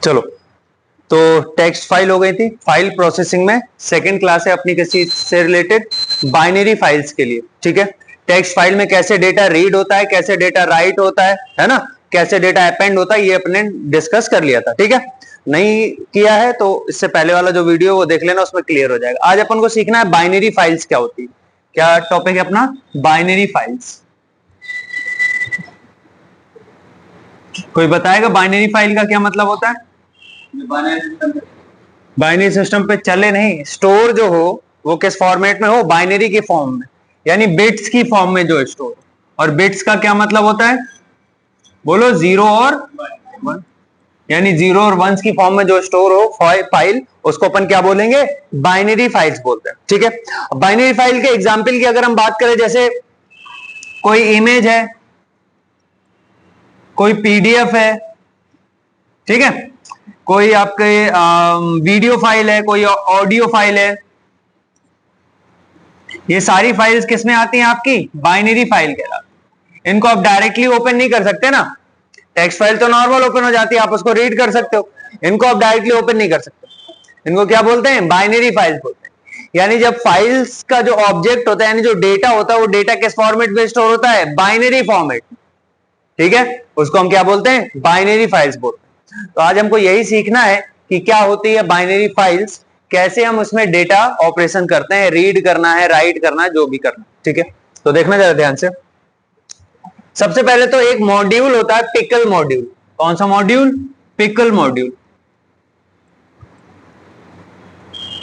चलो, तो text file हो गई थी। फाइल प्रोसेसिंग में सेकंड क्लास है अपनी किसी से रिलेटेड, बाइनरी फाइल्स के लिए। ठीक है, टेक्स्ट फाइल में कैसे डेटा रीड होता है, कैसे डेटा राइट होता है ना, कैसे डेटा अपेंड होता है, ये अपने डिस्कस कर लिया था। ठीक है, नहीं किया है तो इससे पहले वाला जो वीडियो वो देख लेना, उसमें क्लियर हो जाएगा। आज अपन को सीखना है बाइनरी फाइल्स क्या होती है। क्या टॉपिक है अपना? Binary files. कोई बताएगा बाइनरी फाइल का क्या मतलब होता है? बाइनरी सिस्टम पे चले नहीं, स्टोर जो हो वो किस फॉर्मेट में हो? बाइनरी के फॉर्म में, यानी बिट्स की फॉर्म में जो स्टोर। और बिट्स का क्या मतलब होता है? बोलो, जीरो और वन, यानी जीरो और वंस की फॉर्म में जो स्टोर हो फाइल, उसको अपन क्या बोलेंगे? बाइनरी फाइल्स बोलते हैं। ठीक है, बाइनरी फाइल के एग्जांपल की अगर हम बात करें, जैसे कोई इमेज है, कोई पीडीएफ है, ठीक है, कोई आपके वीडियो फाइल है, कोई ऑडियो फाइल है, ये सारी फाइल्स किसमें आती हैं? आपकी बाइनरी फाइल के साथ। इनको आप डायरेक्टली ओपन नहीं कर सकते ना। टेक्स्ट फाइल तो नॉर्मल ओपन हो जाती है, आप उसको रीड कर सकते हो। इनको आप डायरेक्टली ओपन नहीं कर सकते। इनको क्या बोलते हैं? बाइनरी फाइल्स बोलते हैं। यानी जब फाइल्स का जो ऑब्जेक्ट होता है, यानी जो डेटा होता है, वो डेटा किस फॉर्मेट में स्टोर होता है? Binary format. ठीक है, उसको हम क्या बोलते हैं? बाइनरी फाइल्स बोलते हैं। तो आज हमको यही सीखना है कि क्या होती है बाइनरी फाइल्स, कैसे हम उसमें डेटा ऑपरेशन करते हैं, रीड करना है, राइट करना है, जो भी करना है। ठीक है, तो देखना जरा ध्यान से। सबसे पहले तो एक मॉड्यूल होता है, पिकल मॉड्यूल। कौन सा मॉड्यूल? Pickle module.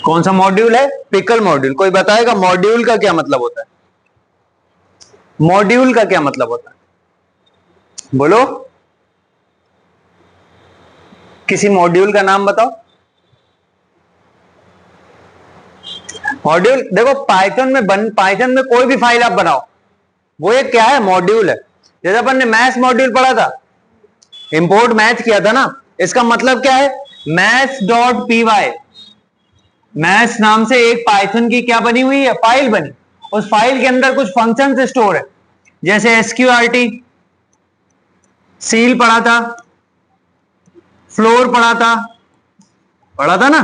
कौन सा मॉड्यूल है? Pickle module. कोई बताएगा मॉड्यूल का क्या मतलब होता है? मॉड्यूल का क्या मतलब होता है? बोलो, किसी मॉड्यूल का नाम बताओ। मॉड्यूल, देखो पाइथन में कोई भी फाइल आप बनाओ, वो एक क्या है? मॉड्यूल है। जैसे अपन ने मैथ्स मॉड्यूल पढ़ा था, इंपोर्ट मैथ किया था ना, इसका मतलब क्या है? Maths dot P Y, maths नाम से एक पाइथन की क्या बनी हुई है? फाइल बनी। उस फाइल के अंदर कुछ फंक्शन स्टोर है, जैसे एसक्यूआरटी, सील पढ़ा था, फ्लोर पढ़ा था ना,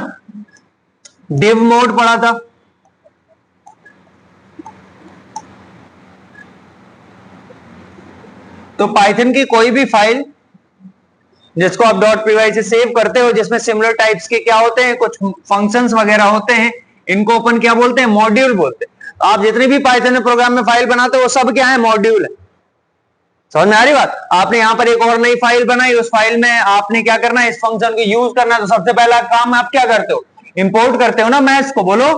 डिव मोड पढ़ा था। तो पाइथन की कोई भी फाइल जिसको आप डॉट पी वाई से सेव करते हो, जिसमें सिमिलर टाइप्स के क्या होते हैं? कुछ फंक्शंस वगैरह होते हैं, इनको अपन क्या बोलते हैं? मॉड्यूल बोलते हैं। तो आप जितने भी पाइथन में प्रोग्राम में फाइल बनाते हो, वो सब क्या है? मॉड्यूल है। समझ में आ रही बात? आपने यहां पर एक और नई फाइल बनाई, उस फाइल में आपने क्या करना है? इस फंक्शन को यूज करना है। तो सबसे पहला काम आप क्या करते हो? इंपोर्ट करते हो ना मैथ्स को। बोलो,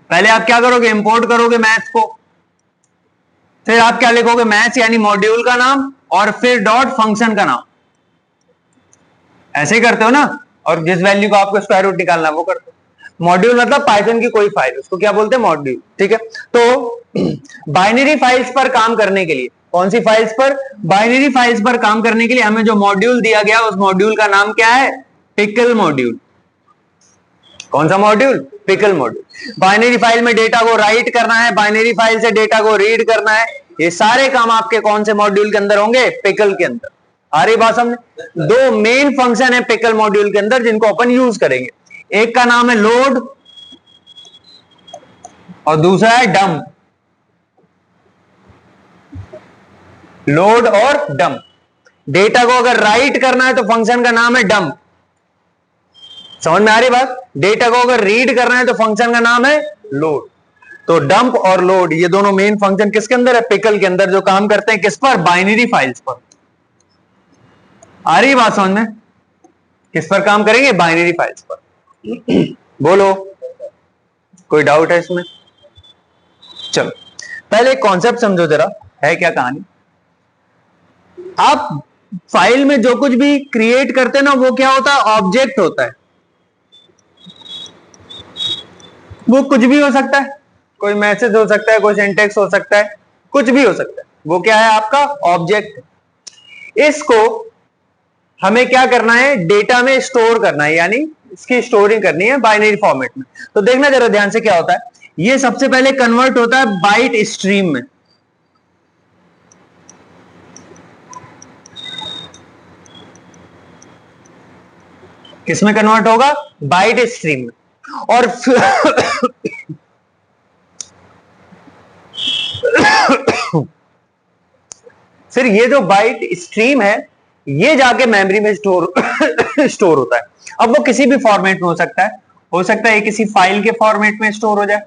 पहले आप क्या करोगे? इंपोर्ट करोगे मैथ्स को, फिर आप क्या लिखोगे? मैथ्स यानी मॉड्यूल का नाम, और फिर डॉट फंक्शन का नाम। ऐसे ही करते हो ना, और जिस वैल्यू को आपको स्क्वायर रूट निकालना है वो करते हो। मॉड्यूल मतलब पाइथन की कोई फाइल, उसको क्या बोलते हैं? मॉड्यूल। ठीक है, तो बाइनरी फाइल्स पर काम करने के लिए, कौन सी फाइल्स पर? बाइनरी फाइल्स पर काम करने के लिए हमें जो मॉड्यूल दिया गया, उस मॉड्यूल का नाम क्या है? Pickle module. कौन सा module? Pickle module. Binary file में डेटा को राइट करना है, बाइनरी फाइल से डेटा को रीड करना है, ये सारे काम आपके कौन से मॉड्यूल के अंदर होंगे? पिकल के अंदर। आ रही बात समझ? दो मेन फंक्शन है पिकल मॉड्यूल के अंदर, जिनको अपन यूज करेंगे। एक का नाम है लोड, और दूसरा है डंप। लोड और डंप। डेटा को अगर राइट करना है तो फंक्शन का नाम है डंप। समझ में आ रही बात? डेटा को अगर रीड करना है तो फंक्शन का नाम है लोड। तो डंप और लोड, ये दोनों मेन फंक्शन किसके अंदर है? पिकल के अंदर, जो काम करते हैं किस पर? बाइनरी फाइल्स पर। आ रही बात समझ में? किस पर काम करेंगे? बाइनरी फाइल्स पर। बोलो, कोई डाउट है इसमें? चलो, पहले एक कॉन्सेप्ट समझो जरा, है क्या कहानी। आप फाइल में जो कुछ भी क्रिएट करते हैं ना, वो क्या होता है? ऑब्जेक्ट होता है। वो कुछ भी हो सकता है, कोई मैसेज हो सकता है, कोई सिंटेक्स हो सकता है, कुछ भी हो सकता है। वो क्या है? आपका ऑब्जेक्ट। इसको हमें क्या करना है? डेटा में स्टोर करना है, यानी इसकी स्टोरिंग करनी है बाइनरी फॉर्मेट में। तो देखना जरा ध्यान से क्या होता है। ये सबसे पहले कन्वर्ट होता है बाइट स्ट्रीम में। किस में कन्वर्ट होगा? बाइट स्ट्रीम में। और फिर ये जो बाइट स्ट्रीम है ये जाके मेमोरी में स्टोर होता है। अब वो किसी भी फॉर्मेट में हो सकता है किसी फाइल के फॉर्मेट में स्टोर हो जाए,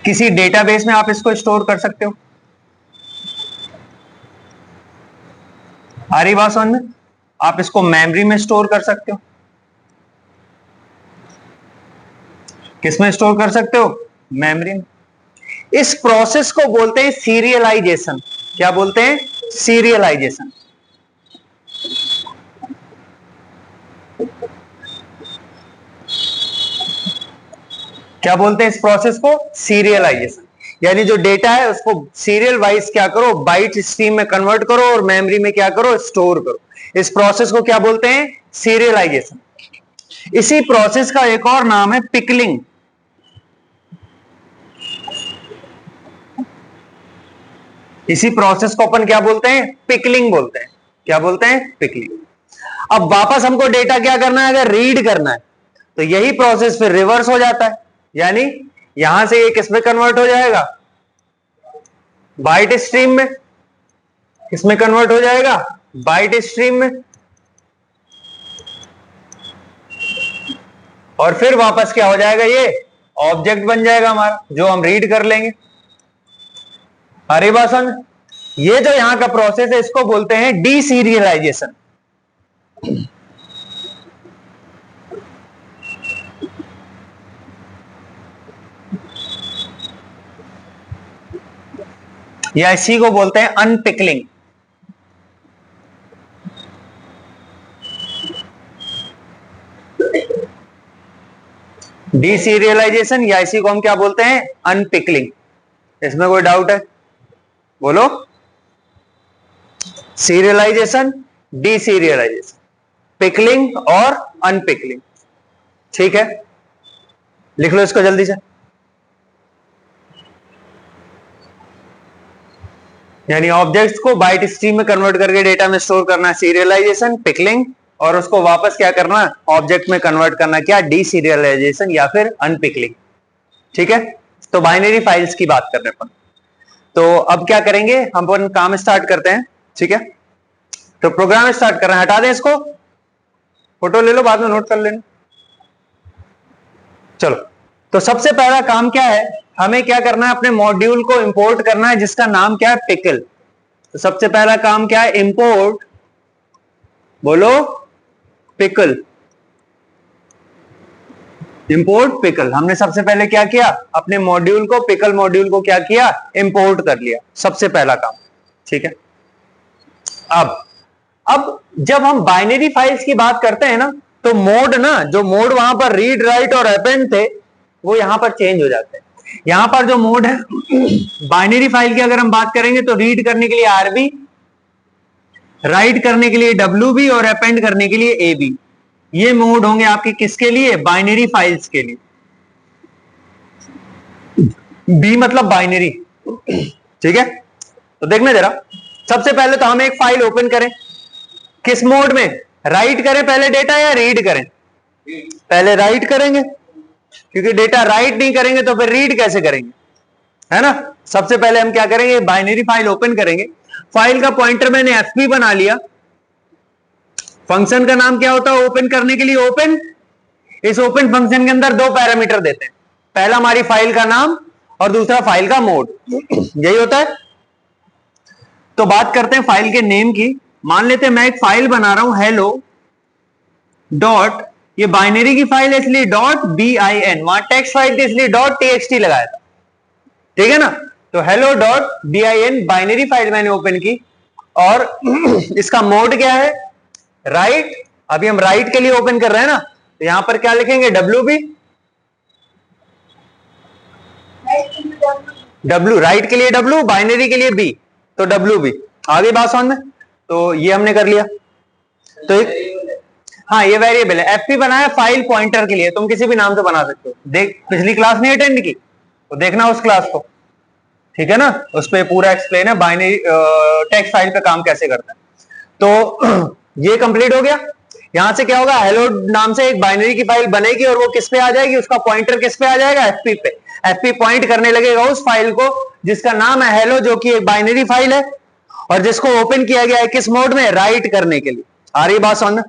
किसी डेटाबेस में आप इसको स्टोर कर सकते हो। आ रही बात समझ में? आप इसको मेमोरी में स्टोर कर सकते हो। किसमें स्टोर कर सकते हो? मेमोरी में। इस प्रोसेस को बोलते हैं सीरियलाइजेशन। क्या बोलते हैं? सीरियलाइजेशन। क्या बोलते हैं इस प्रोसेस को? सीरियलाइजेशन। यानी जो डेटा है उसको सीरियल वाइज क्या करो, बाइट स्ट्रीम में कन्वर्ट करो और मेमोरी में क्या करो, स्टोर करो। इस प्रोसेस को क्या बोलते हैं? सीरियलाइजेशन। इसी प्रोसेस का एक और नाम है पिकलिंग। इसी प्रोसेस को अपन क्या बोलते हैं? पिकलिंग बोलते हैं। क्या बोलते हैं? पिकलिंग। अब वापस हमको डेटा क्या करना है? अगर रीड करना है तो यही प्रोसेस फिर रिवर्स हो जाता है, यानी यहां से ये किसमें कन्वर्ट हो जाएगा? बाइट स्ट्रीम में। किसमें कन्वर्ट हो जाएगा? बाइट स्ट्रीम में। और फिर वापस क्या हो जाएगा? ये ऑब्जेक्ट बन जाएगा हमारा, जो हम रीड कर लेंगे। अरे बात समझ? ये जो यहां का प्रोसेस है इसको बोलते हैं डीसीरियलाइजेशन। या इसी को बोलते हैं अनपिकलिंग। डीसीरियलाइजेशन या इसी को हम क्या बोलते हैं? अनपिकलिंग। इसमें कोई डाउट है? बोलो। सीरियलाइजेशन, डीसीरियलाइजेशन, पिकलिंग और अनपिकलिंग। ठीक है, लिख लो इसको जल्दी से। यानी ऑब्जेक्ट्स को बाइट स्ट्रीम में कन्वर्ट करके डेटा में स्टोर करना सीरियलाइजेशन, पिकलिंग, और उसको वापस क्या करना? ऑब्जेक्ट में कन्वर्ट करना क्या? डीसीरियलाइजेशन या फिर अनपिकलिंग। ठीक है, तो बाइनरी फाइल्स की बात कर रहे हैं अपन। तो अब क्या करेंगे हम? अपन काम स्टार्ट करते हैं। ठीक है, तो प्रोग्राम स्टार्ट कर रहे हैं। हटा दें इसको, फोटो ले लो, बाद में नोट कर लेना। चलो, तो सबसे पहला काम क्या है? हमें क्या करना है? अपने मॉड्यूल को इंपोर्ट करना है जिसका नाम क्या है? पिकल। तो सबसे पहला काम क्या है? इंपोर्ट, बोलो, पिकल। Import pickle. हमने सबसे पहले क्या किया? अपने मॉड्यूल को, पिकल मॉड्यूल को क्या किया? इंपोर्ट कर लिया। सबसे पहला काम। ठीक है, अब जब हम बाइनरी फाइल्स की बात करते हैं ना, तो मोड ना, जो मोड वहां पर रीड, राइट और अपेंड थे, वो यहां पर चेंज हो जाते हैं। यहां पर जो मोड है बाइनरी फाइल की अगर हम बात करेंगे तो रीड करने के लिए आरबी, राइट करने के लिए डब्ल्यूबी और अपेंड करने के लिए एबी। ये मोड होंगे आपके किसके लिए? बाइनरी फाइल्स के लिए। बी मतलब बाइनरी। ठीक है, तो देखना जरा। सबसे पहले तो हम एक फाइल ओपन करें। किस मोड में? राइट करें पहले डेटा या रीड करें? पहले राइट करेंगे, क्योंकि डेटा राइट नहीं करेंगे तो फिर रीड कैसे करेंगे, है ना। सबसे पहले हम क्या करेंगे? बाइनरी फाइल ओपन करेंगे। फाइल का पॉइंटर मैंने एफपी बना लिया। फंक्शन का नाम क्या होता है ओपन करने के लिए? ओपन। इस ओपन फंक्शन के अंदर दो पैरामीटर देते हैं, पहला हमारी फाइल का नाम और दूसरा फाइल का मोड। यही होता है। तो बात करते हैं फाइल के नेम की। मान लेते हैं मैं एक फाइल बना रहा हूं, हेलो डॉट, ये बाइनरी की फाइल है इसलिए डॉट BIN, वहां टेक्स्ट फाइल थी इसलिए डॉट TXT लगाया था। ठीक है ना, तो hello dot BIN binary file मैंने ओपन की, और इसका मोड क्या है? राइट। अभी हम राइट के लिए ओपन कर रहे हैं ना, तो यहां पर क्या लिखेंगे? WB। W, राइट के लिए W, बाइनरी के लिए B, तो WB। आगे बात समझ में? तो ये हमने कर लिया। तो हाँ, ये वेरिएबल है। एफपी बनाया फाइल पॉइंटर के लिए, तुम किसी भी नाम से बना सकते हो। देख, पिछली क्लास नहीं अटेंड की तो देखना उस क्लास को। ठीक है ना, उस पर पूरा एक्सप्लेन है बाइनरी टेक्स्ट फाइल पे काम कैसे करता है। तो ये कंप्लीट हो गया। यहां से क्या होगा, हेलो नाम से एक बाइनरी की फाइल बनेगी और वो किस पे आ जाएगी, उसका पॉइंटर किस पे आ जाएगा, एफपी पे। एफपी पॉइंट करने लगेगा उस फाइल को जिसका नाम है हेलो, जो कि एक बाइनरी फाइल है और जिसको ओपन किया गया है किस मोड में, राइट करने के लिए। आ रही बात समझ में?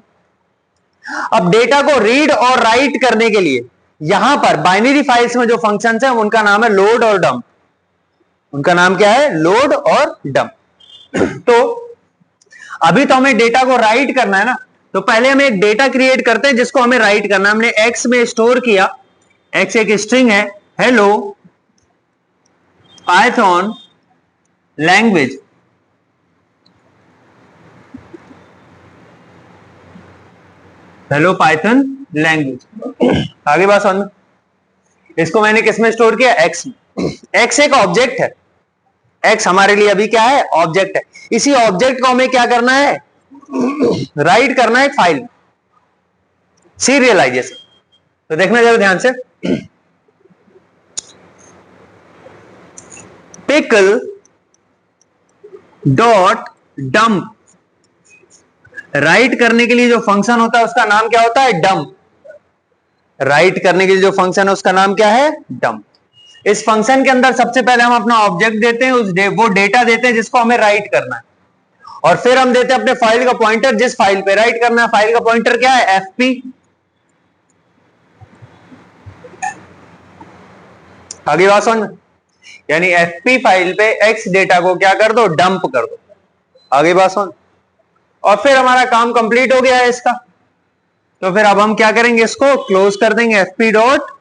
अब डेटा को रीड और राइट करने के लिए यहां पर बाइनरी फाइल्स में जो फंक्शंस हैं उनका नाम है लोड और डंप। उनका नाम क्या है, लोड और डंप। तो अभी तो हमें डेटा को राइट करना है ना, तो पहले हम एक डेटा क्रिएट करते हैं जिसको हमें राइट करना है। हमने एक्स में स्टोर किया, एक्स एक स्ट्रिंग है, hello Python language. Hello Python language, आगे बात समझ में? इसको मैंने किस में स्टोर किया, एक्स में। एक्स एक ऑब्जेक्ट है, एक्स हमारे लिए अभी क्या है, ऑब्जेक्ट है। इसी ऑब्जेक्ट को हमें क्या करना है, राइट करना है फाइल, सीरियलाइजेशन। तो देखना जरा ध्यान से, पिकल डॉट डंप, राइट करने के लिए जो फंक्शन होता है उसका नाम क्या होता है, डंप। राइट करने के लिए जो फंक्शन है उसका नाम क्या है, डंप। इस फंक्शन के अंदर सबसे पहले हम अपना ऑब्जेक्ट देते हैं, वो डेटा देते हैं जिसको हमें राइट करना है, और फिर हम देते हैं अपने फाइल का पॉइंटर जिस फाइल पे राइट करना है। फाइल का पॉइंटर क्या है, एफपी। आगे बात समझ, यानी एफपी फाइल पे एक्स डेटा को क्या कर दो, डंप कर दो। आगे बात समझ, और फिर हमारा काम कंप्लीट हो गया है इसका। तो फिर अब हम क्या करेंगे, इसको क्लोज कर देंगे, एफपी डॉट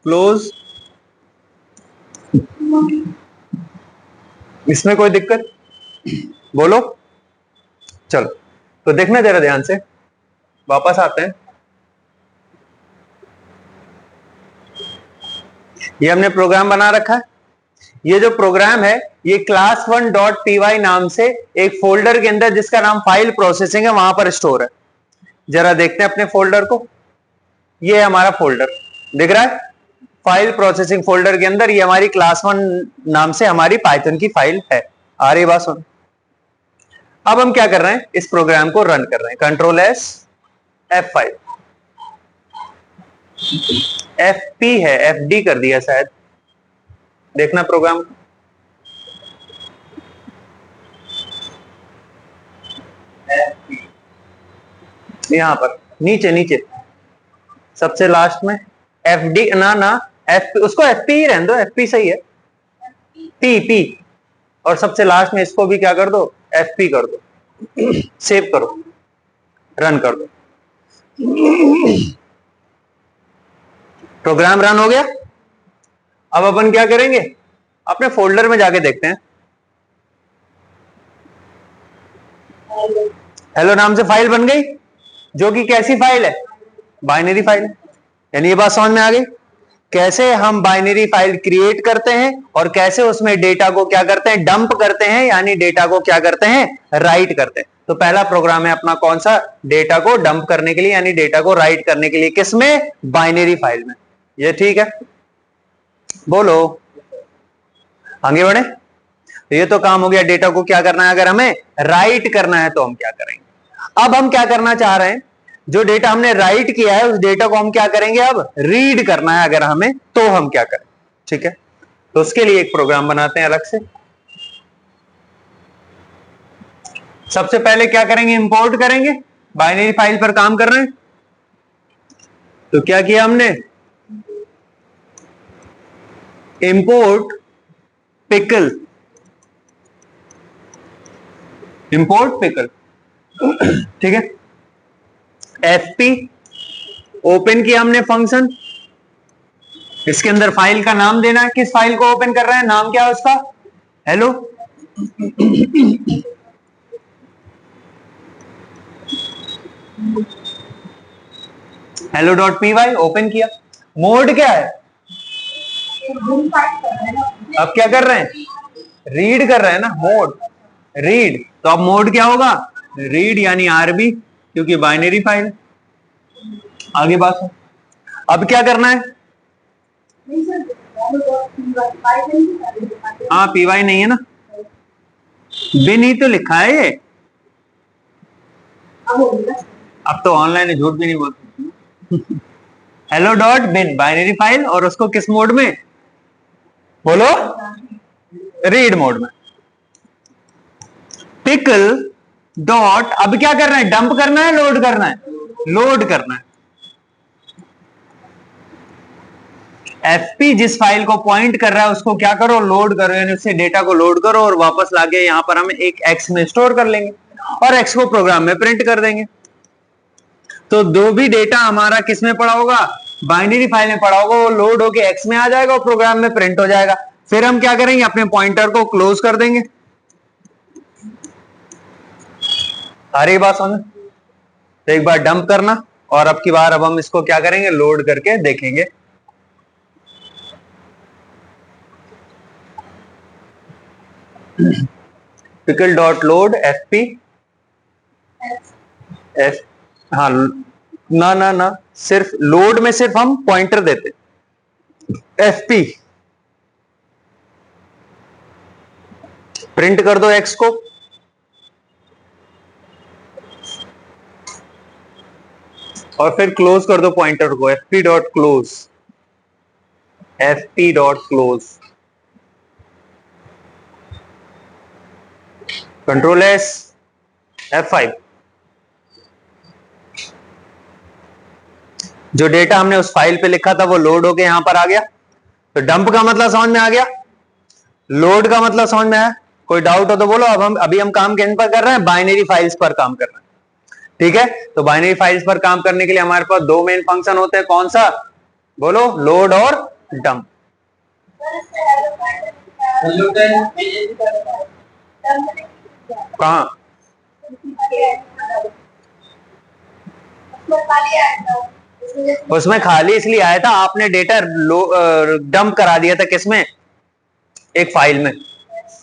क्लोज। इसमें कोई दिक्कत बोलो? चलो तो देखना जरा ध्यान से, वापस आते हैं। ये हमने प्रोग्राम बना रखा है। ये जो प्रोग्राम है ये class1.py नाम से एक फोल्डर के अंदर जिसका नाम फाइल प्रोसेसिंग है वहां पर स्टोर है। जरा देखते हैं अपने फोल्डर को। ये है हमारा फोल्डर, दिख रहा है, फाइल प्रोसेसिंग फोल्डर के अंदर ये हमारी class1 नाम से हमारी पाइथन की फाइल है। आ रही बात सुन? अब हम क्या कर रहे हैं, इस प्रोग्राम को रन कर रहे हैं, कंट्रोल एस F5। FP है, FD कर दिया शायद, देखना प्रोग्राम। यहां पर नीचे नीचे सबसे लास्ट में FD ना FP, उसको FP ही रहने दो, FP सही है, P और सबसे लास्ट में इसको भी क्या कर दो, FP कर दो। सेव करो, रन कर दो, प्रोग्राम रन हो गया। अब अपन क्या करेंगे, अपने फोल्डर में जाके देखते हैं। हेलो नाम से फाइल बन गई, जो कि कैसी फाइल है, बाइनरी फाइल है। यानी ये बात समझ में आ गई, कैसे हम बाइनरी फाइल क्रिएट करते हैं और कैसे उसमें डेटा को क्या करते हैं, डंप करते हैं, यानी डेटा को क्या करते हैं, राइट करते हैं। तो पहला प्रोग्राम है अपना कौन सा, डेटा को डंप करने के लिए, यानी डेटा को राइट करने के लिए, किसमें, बाइनरी फाइल में। ये ठीक है, बोलो आगे बढ़े। तो ये तो काम हो गया, डेटा को क्या करना है, अगर हमें राइट करना है तो हम क्या करेंगे। अब हम क्या करना चाह रहे हैं, जो डेटा हमने राइट किया है उस डेटा को हम क्या करेंगे, अब रीड करना है अगर हमें, तो हम क्या करें। ठीक है, तो उसके लिए एक प्रोग्राम बनाते हैं अलग से। सबसे पहले क्या करेंगे, इंपोर्ट करेंगे, बाइनरी फाइल पर काम कर रहे हैं तो क्या किया हमने, इंपोर्ट पिकल, इंपोर्ट पिकल। ठीक है, एफपी ओपन किया हमने फंक्शन, इसके अंदर फाइल का नाम देना है, किस फाइल को ओपन कर रहे हैं, नाम क्या है उसका, hello. Hello dot P Y open किया, मोड क्या है, अब क्या कर रहे हैं, रीड कर रहे हैं ना, मोड रीड। तो अब मोड क्या होगा, रीड यानी आरबी, क्योंकि बाइनरी फाइल। आगे बात हो, अब क्या करना है, हाँ पीवाई नहीं है ना, बिन ही तो लिखा है ये, अब तो ऑनलाइन है, झूठ भी नहीं बोल सकती। Hello dot bin binary file, और उसको किस मोड में बोलो, रीड मोड में। पिकल डॉट, अब क्या करना है, डंप करना है, लोड करना है, लोड करना है। एफपी जिस फाइल को पॉइंट कर रहा है उसको क्या करो, लोड करो, यानी उससे डेटा को लोड करो और वापस लाके यहां पर हम एक एक्स में स्टोर कर लेंगे और एक्स को प्रोग्राम में प्रिंट कर देंगे। तो जो भी डेटा हमारा किस में पड़ा होगा, बाइनरी फाइल में पड़ा होगा, वो लोड होके एक्स में आ जाएगा और प्रोग्राम में प्रिंट हो जाएगा। फिर हम क्या करेंगे, अपने पॉइंटर को क्लोज कर देंगे। आ रही बात समझ? तो एक बार डंप करना, और अब की बार अब हम इसको क्या करेंगे, लोड करके देखेंगे। Pickle dot load F P F, हाँ ना ना ना, सिर्फ लोड में सिर्फ हम पॉइंटर देते, एफ पी प्रिंट कर दो एक्स को, और फिर क्लोज कर दो पॉइंटर को, F P dot close, F P dot close, control S, F5। जो डेटा हमने उस फाइल पे लिखा था वो लोड होके यहां पर आ गया। तो डंप का मतलब समझ में आ गया, लोड का मतलब समझ में आया? कोई डाउट हो तो बोलो। अब हम अभी काम किन पर कर रहे हैं, बाइनरी फाइल्स पर काम कर रहे हैं। ठीक है, तो बाइनरी फाइल्स पर काम करने के लिए हमारे पास दो मेन फंक्शन होते हैं, कौन सा बोलो, लोड और डंप। कहां उसमें खाली इसलिए आया था, आपने डेटा डंप करा दिया था किसमें, एक फाइल में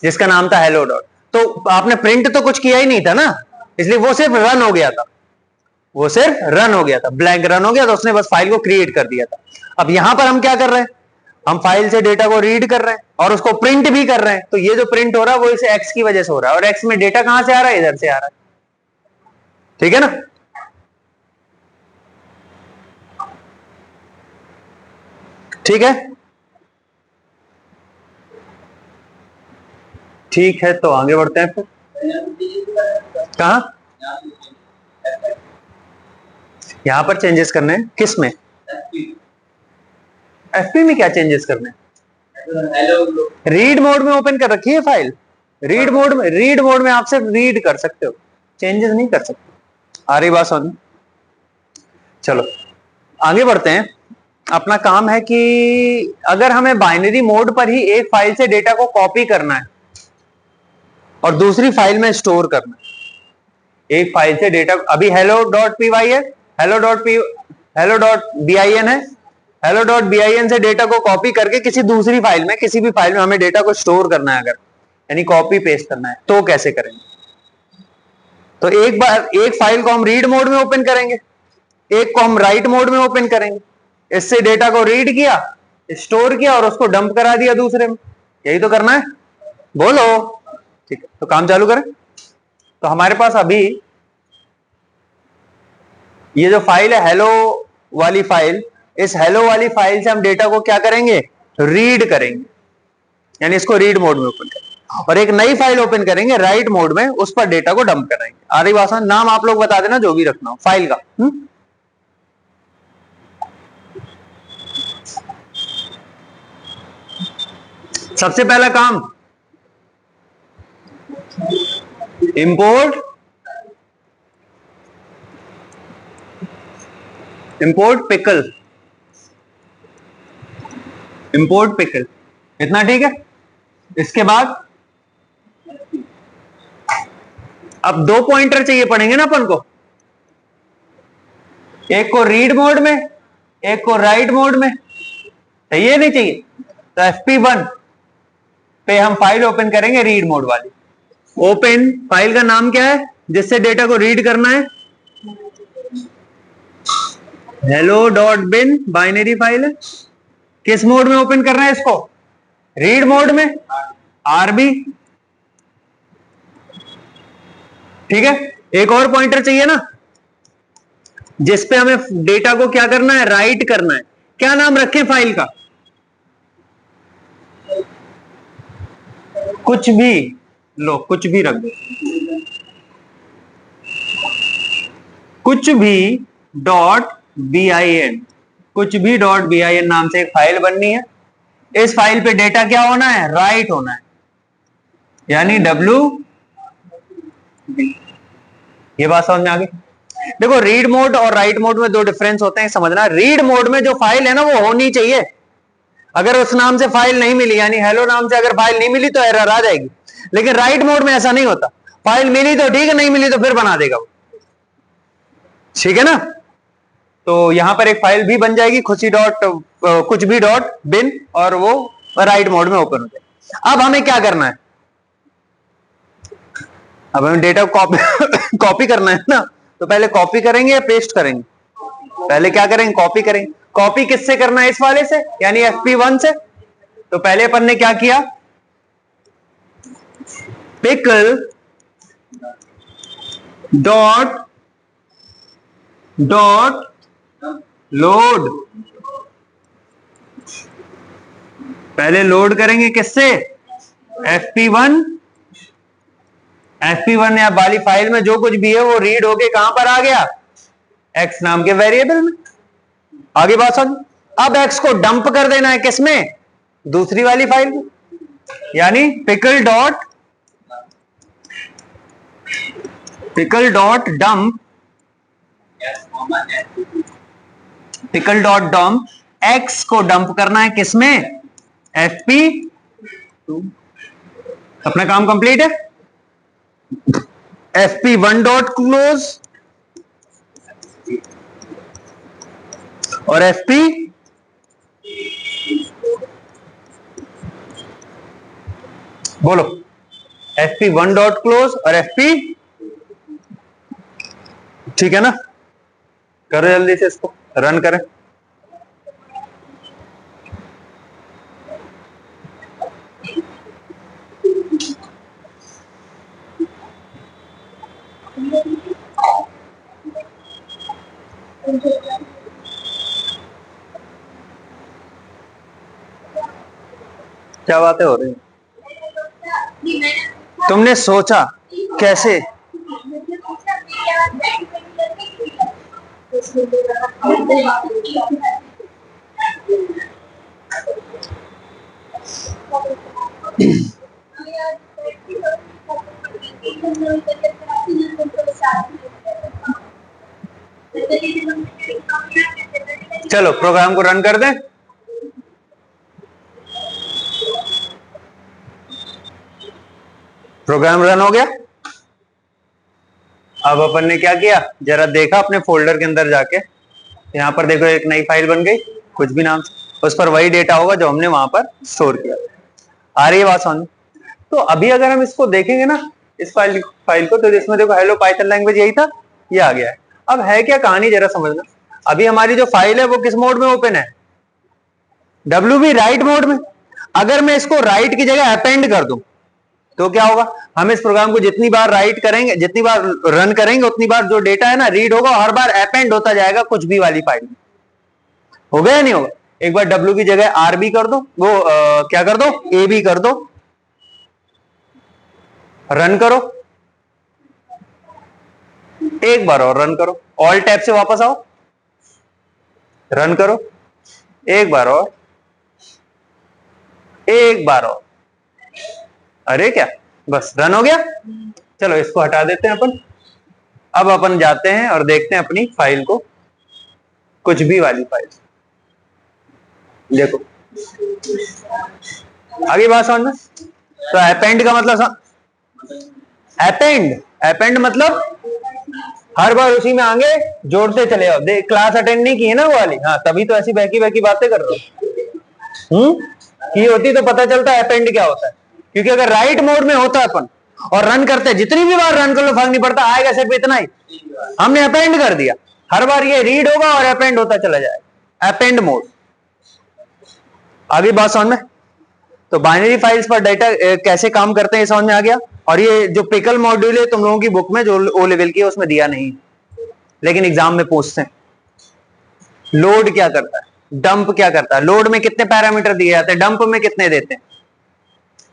जिसका नाम था हेलो डॉट। तो आपने प्रिंट तो कुछ किया ही नहीं था ना, इसलिए वो सिर्फ रन हो गया था, वो सिर्फ रन हो गया था, ब्लैंक रन हो गया था, उसने बस फाइल को क्रिएट कर दिया था। अब यहां पर हम क्या कर रहे हैं, हम फाइल से डेटा को रीड कर रहे हैं और उसको प्रिंट भी कर रहे हैं। तो ये जो प्रिंट हो रहा है वो इसे एक्स की वजह से हो रहा है, और एक्स में डेटा कहां से आ रहा है, इधर से आ रहा है। ठीक है ना? ठीक है, ठीक है, तो आगे बढ़ते हैं फिर। कहा यहां पर चेंजेस करने हैं, किस में, एफपी में क्या चेंजेस करने हैं, रीड मोड में ओपन कर रखी है फाइल, रीड मोड में आप सिर्फ रीड कर सकते हो, चेंजेस नहीं कर सकते। आ रही बात समझ? चलो आगे बढ़ते हैं। अपना काम है कि अगर हमें बाइनरी मोड पर ही एक फाइल से डेटा को कॉपी करना है और दूसरी फाइल में स्टोर करना है, एक फाइल से डेटा, अभी हेलो डॉट पी वाई है, hello dot B I N है, hello dot B I N से डेटा को कॉपी करके किसी दूसरी फाइल में, किसी भी फाइल में हमें डेटा को स्टोर करना है, अगर यानी कॉपी पेस्ट करना है, तो कैसे करेंगे? तो एक बार एक फाइल को हम रीड मोड में ओपन करेंगे, एक को हम राइट मोड में ओपन करेंगे। इससे डेटा को रीड किया, स्टोर किया और उसको डंप करा दिया दूसरे में, यही तो करना है, बोलो। ठीक है, तो काम चालू करें। तो हमारे पास अभी ये जो फाइल है हेलो वाली फाइल, इस हेलो वाली फाइल से हम डेटा को क्या करेंगे, रीड करेंगे, यानी इसको रीड मोड में ओपन करेंगे, और एक नई फाइल ओपन करेंगे राइट मोड में, उस पर डेटा को डंप करेंगे। आ रही बात? नाम आप लोग बता देना जो भी रखना हो फाइल का। सबसे पहला काम, इंपोर्ट पिकल, इंपोर्ट पिकल, इतना ठीक है। इसके बाद अब दो पॉइंटर चाहिए पड़ेंगे ना अपन को, एक को रीड मोड में, एक को राइट मोड में, चाहिए नहीं चाहिए? तो FP1 पे हम फाइल ओपन करेंगे रीड मोड वाली। ओपन फाइल का नाम क्या है जिससे डेटा को रीड करना है, hello dot bin binary file है। किस मोड में ओपन करना है इसको, रीड मोड में, आरबी। ठीक है, एक और पॉइंटर चाहिए ना, जिसपे हमें डेटा को क्या करना है, राइट करना है। क्या नाम रखें फाइल का? कुछ भी लो, कुछ भी रख दो, कुछ भी डॉट bin, कुछ भी डॉट bin नाम से एक फाइल बननी है। इस फाइल पे डेटा क्या होना है, राइट होना है, यानी WB। ये बात समझ में आ गई? देखो रीड मोड और राइट मोड में दो डिफरेंस होते हैं, समझना। रीड मोड में जो फाइल है ना वो होनी चाहिए। अगर उस नाम से फाइल नहीं मिली, यानी हेलो नाम से अगर फाइल नहीं मिली तो एरर आ जाएगी। लेकिन राइट मोड में ऐसा नहीं होता, फाइल मिली तो ठीक है, नहीं मिली तो फिर बना देगा वो। ठीक है ना? तो यहां पर एक फाइल भी बन जाएगी, कुछ भी डॉट बिन, और वो राइट मोड में ओपन हो जाएगी। अब हमें क्या करना है, अब हमें डेटा कॉपी करना है ना। तो पहले कॉपी करेंगे या पेस्ट करेंगे? पहले क्या करेंगे, कॉपी करेंगे। कॉपी किससे करना है, इस वाले से, यानी FP1 से। तो पहले अपन ने क्या किया, पिकल डॉट लोड, पहले लोड करेंगे किससे, FP1 या वाली फाइल में जो कुछ भी है वो रीड होके कहां पर आ गया, x नाम के वेरिएबल में। आगे बात समझ। अब x को डंप कर देना है किसमें, दूसरी वाली फाइल में, यानी पिकल डॉट डंप x को डंप करना है किसमें, FP2। अपना काम कंप्लीट है। FP1 डॉट क्लोज और FP बोलो, FP1 डॉट क्लोज और FP, ठीक है ना? करो जल्दी से, इसको रन करें। क्या बातें हो रही, तुमने सोचा कैसे? चलो प्रोग्राम को रन कर दें। प्रोग्राम रन हो गया। अब अपन ने क्या किया, जरा देखा अपने फोल्डर के अंदर जाके, यहां पर देखो एक नई फाइल बन गई कुछ भी नाम से, उस पर वही डेटा होगा जो हमने वहां पर स्टोर किया। आ रही है बात समझ? तो अभी अगर हम इसको देखेंगे ना, इस फाइल को, तो इसमें देखो हेलो पाइथन लैंग्वेज यही था, ये आ गया है। अब है क्या कहानी, जरा समझना। अभी हमारी जो फाइल है वो किस मोड में ओपन है, WB राइट मोड में। अगर मैं इसको राइट की जगह अपेंड कर दूं तो क्या होगा, हम इस प्रोग्राम को जितनी बार राइट करेंगे, जितनी बार रन करेंगे, उतनी बार जो डेटा है ना रीड होगा, हर बार अपेंड होता जाएगा कुछ भी वाली फाइल में। हो गया या नहीं होगा? एक बार W की जगह RB कर दो, वो क्या कर दो, AB कर दो, रन करो, एक बार और रन करो, ऑल टैब से वापस आओ, रन करो, एक बार और, एक बार और। अरे क्या, बस रन हो गया। चलो इसको हटा देते हैं अपन। अब अपन जाते हैं और देखते हैं अपनी फाइल को, कुछ भी वाली फाइल। देखो आगे बात समझ में। तो अपेंड का मतलब, अपेंड मतलब हर बार उसी में आगे जोड़ते चले जाओ। देख क्लास अटेंड नहीं की है ना वो वाली, हाँ तभी तो ऐसी बहकी बहकी बातें कर रहे हो। की होती तो पता चलता है अपेंड क्या होता है। क्योंकि अगर राइट मोड में होता है अपन और रन करते, जितनी भी बार रन कर लो फर्क नहीं पड़ता, आएगा सिर्फ इतना ही, हमने अपेंड कर दिया, हर बार ये रीड होगा और अपेंड होता चला जाएगा, अपेंड मोड। आगे बात समझ में। तो बाइनरी फाइल्स पर डेटा कैसे काम करते हैं समझ में आ गया। और ये जो पिकल मॉड्यूल है तुम लोगों की बुक में जो O लेवल की है उसमें दिया नहीं, लेकिन एग्जाम में पूछते हैं। लोड क्या करता है, डंप क्या करता है, लोड में कितने पैरामीटर दिए जाते हैं, डंप में कितने देते हैं,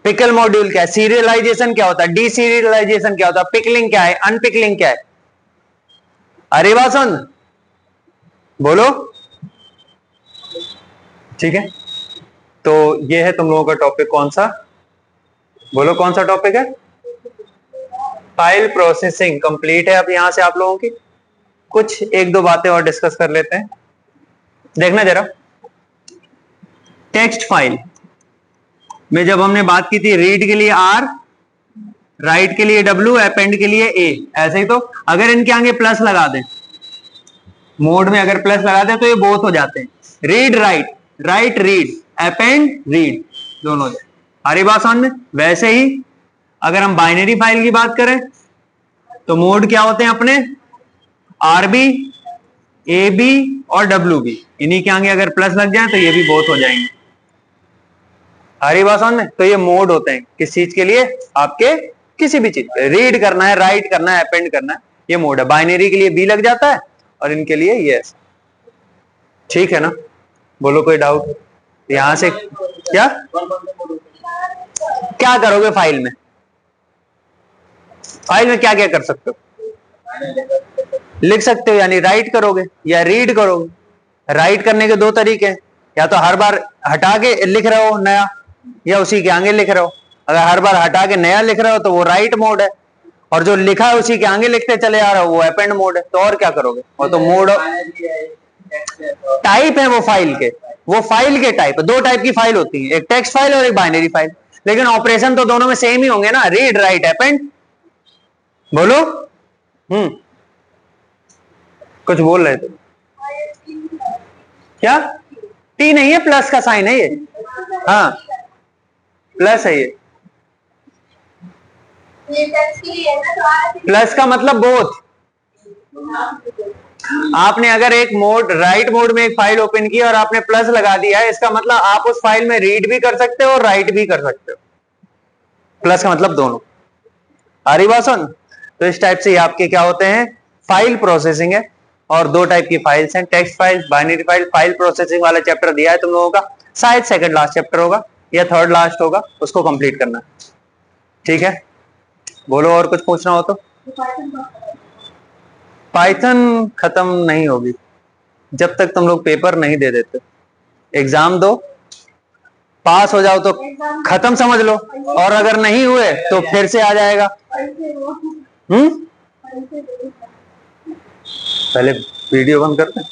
पिकल मॉड्यूल क्या है, सीरियलाइजेशन क्या होता है, डीसीरियलाइजेशन क्या होता है, पिकलिंग क्या है, अनपिकलिंग क्या है। अरे बात सुन, बोलो। ठीक है, तो ये है तुम लोगों का टॉपिक। कौन सा, बोलो कौन सा टॉपिक है। फाइल प्रोसेसिंग कंप्लीट है। अब यहां से आप लोगों की कुछ एक दो बातें और डिस्कस कर लेते हैं। देखना जरा, टेक्स्ट फाइल में जब हमने बात की थी, रीड के लिए R, राइट के लिए W, अपेंड के लिए A, ऐसे ही तो अगर इनके आगे प्लस लगा दें, मोड में अगर प्लस लगा दें तो ये बोथ हो जाते हैं, read write, right read, append read, दोनों। हरी बात समझ में। वैसे ही अगर हम बाइनरी फाइल की बात करें तो मोड क्या होते हैं अपने, RB, AB और WB, इन्हीं के आगे अगर प्लस लग जाए तो ये भी बोथ हो जाएंगे। हरी बात समझ में। तो ये मोड होते हैं किस चीज के लिए, आपके किसी भी चीज पे रीड करना है, राइट करना है, अपेंड करना है, ये मोड है। बाइनरी के लिए B लग जाता है और इनके लिए ये। ठीक है ना, बोलो कोई डाउट। यहां से क्या क्या करोगे फाइल में, फाइल में क्या क्या कर सकते हो, लिख सकते हो, यानी राइट करोगे या रीड करोगे। राइट करने के दो तरीके हैं, या तो हर बार हटा के लिख रहे हो नया, या उसी के आगे लिख रहे हो। अगर हर बार हटा के नया लिख रहे हो तो वो राइट मोड है, और जो लिखा है उसी के आगे लिखते चले आ रहे हो वो अपेंड मोड है। तो और क्या करोगे, वो तो मोड टाइप है वो फाइल के, वो फाइल के टाइप, दो टाइप की फाइल होती है, एक टेक्स्ट फाइल और एक बाइनरी फाइल, लेकिन ऑपरेशन तो दोनों में सेम ही होंगे ना, रीड राइट अपेंड। बोलो। कुछ बोल रहे थे क्या, टी नहीं है, प्लस का साइन है ये, हाँ प्लस है ये, प्लस का मतलब बोथ। आपने अगर एक मोड, राइट मोड में एक फाइल ओपन की और आपने प्लस लगा दिया है, इसका मतलब आप उस फाइल में रीड भी कर सकते हो और राइट भी कर सकते हो। प्लस का मतलब दोनों। हरी बात सुन। तो इस टाइप से आपके क्या होते हैं, फाइल प्रोसेसिंग है, और दो टाइप की फाइल्स हैं, text file, binary file. File processing वाला चैप्टर दिया है तुम लोगों का, शायद सेकंड लास्ट चैप्टर होगा या थर्ड लास्ट होगा, उसको कंप्लीट करना है। ठीक है, बोलो और कुछ पूछना हो तो। पाइथन खत्म नहीं होगी जब तक तुम लोग पेपर नहीं दे देते। एग्जाम दो, पास हो जाओ तो खत्म समझ लो, और अगर नहीं हुए तो फिर से आ जाएगा। पहले वीडियो बंद करते हैं।